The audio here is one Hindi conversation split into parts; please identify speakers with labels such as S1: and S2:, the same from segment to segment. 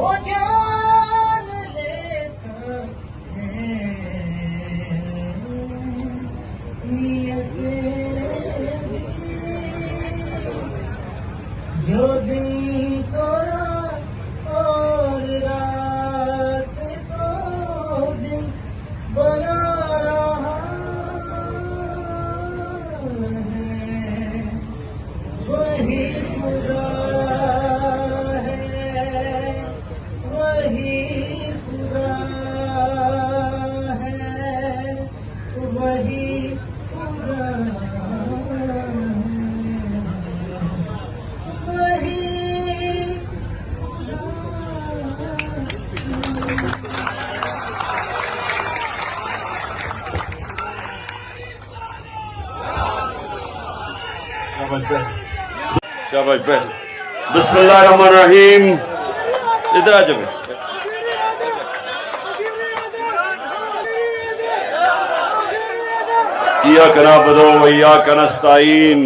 S1: वो जान लेता है नियत जो दिन को रात और रात को दिन बना रहा है वही खुदा है वही खुदा है वही खुदा
S2: शाबाश बैठ। बिस्मिल्लाहिर्रहमानिर्रहीम। इधर आ जाओ। इय्याका नअबुदु व इय्याका नस्तईन।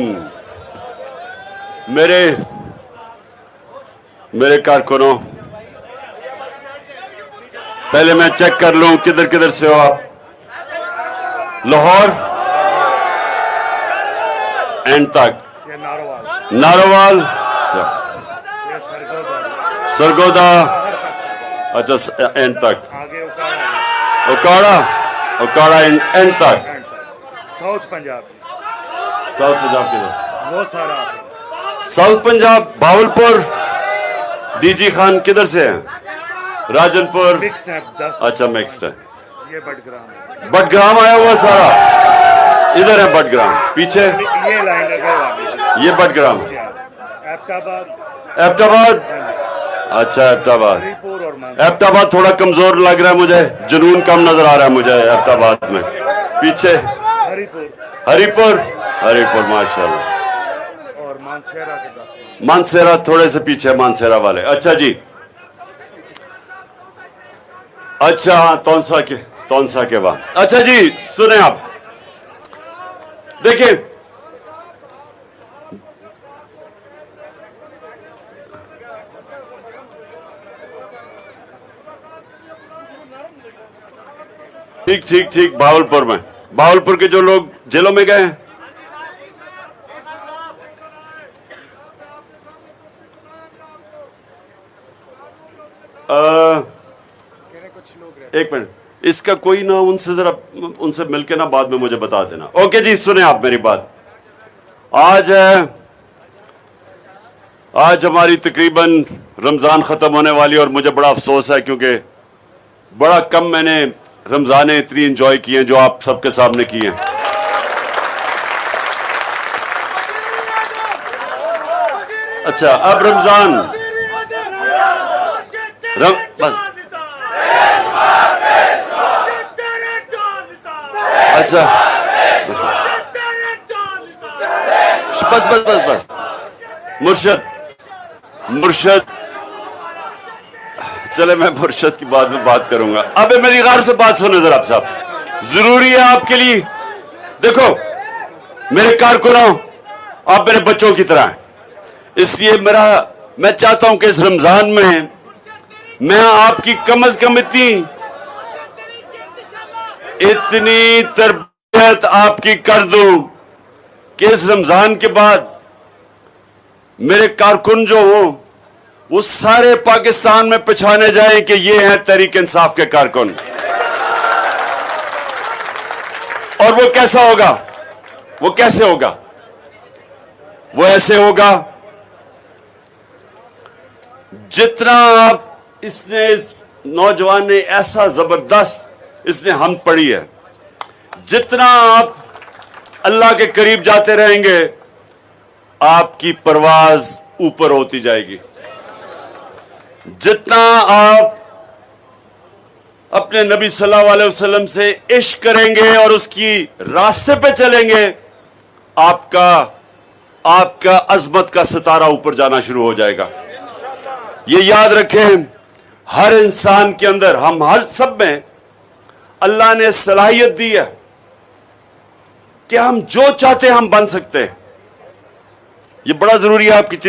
S2: मेरे कारकुनों, पहले मैं चेक कर लूं किधर किधर से हो आप। लाहौर एंड तक, नारोवाल, सरगोदा, अच्छा एंड तक, उकाड़ा एंड तक,
S3: साउथ पंजाब
S2: किधर?
S3: बहुत सारा।
S2: साउथ पंजाब, भावलपुर, डीजी खान किधर से हैं? राजनपुर,
S3: मिक्स है 10।
S2: अच्छा मिक्स्ड है।
S3: ये बटग्राम
S2: बटग्राम आया हुआ सारा, इधर है बटग्राम, पीछे
S3: ये लाइन लगा
S2: ये बटग्राम, एबटाबाद, अच्छा एबटाबाद। एबटाबाद थोड़ा कमजोर लग रहा है मुझे, जुनून कम नजर आ रहा है मुझे एबटाबाद में। पीछे हरिपुर माशाल्लाह।
S3: और
S2: मानसेरा थोड़े से पीछे, मानसेरा वाले। अच्छा जी, अच्छा हाँ, तौनसा के बाद। अच्छा जी सुने आप, देखिए ठीक भावलपुर में, भावलपुर के जो लोग जेलों में गए हैं, एक मिनट, इसका कोई ना उनसे जरा उनसे मिलके ना बाद में मुझे बता देना। ओके जी सुने आप मेरी बात। आज हमारी तकरीबन रमजान खत्म होने वाली, और मुझे बड़ा अफसोस है क्योंकि बड़ा कम मैंने रमजाने इतनी एंजॉय किए हैं जो आप सबके सामने किए हैं। अच्छा अब रमजान बस, अच्छा बस मुर्शद चले, मैं मुर्शद की बाद में बात करूंगा। अब मेरी गौर से बात सुनो जरा साहब, जरूरी है आपके लिए। देखो मेरे कारकुनों, आप मेरे बच्चों की तरह हैं, इसलिए मैं चाहता हूं कि इस रमजान में मैं आपकी कम से कम इतनी तरबियत आपकी कर दूं कि इस रमजान के बाद मेरे कारकुन जो हो वो सारे पाकिस्तान में पहचाने जाए कि ये हैं तहरीक इंसाफ के कारकुन। और वो कैसा होगा? वो कैसे होगा? वो ऐसे होगा जितना आप, इसने, इस नौजवान ने ऐसा जबरदस्त इसने हम पढ़ी है, जितना आप अल्लाह के करीब जाते रहेंगे आपकी परवाज ऊपर होती जाएगी। जितना आप अपने नबी सल्लल्लाहु अलैहि वसल्लम से इश्क करेंगे और उसकी रास्ते पे चलेंगे, आपका अजमत का सितारा ऊपर जाना शुरू हो जाएगा। ये याद रखें, हर इंसान के अंदर, हम हर सब में अल्लाह ने सलाहियत दी है कि हम जो चाहते हम बन सकते हैं। ये बड़ा जरूरी है आपकी चीज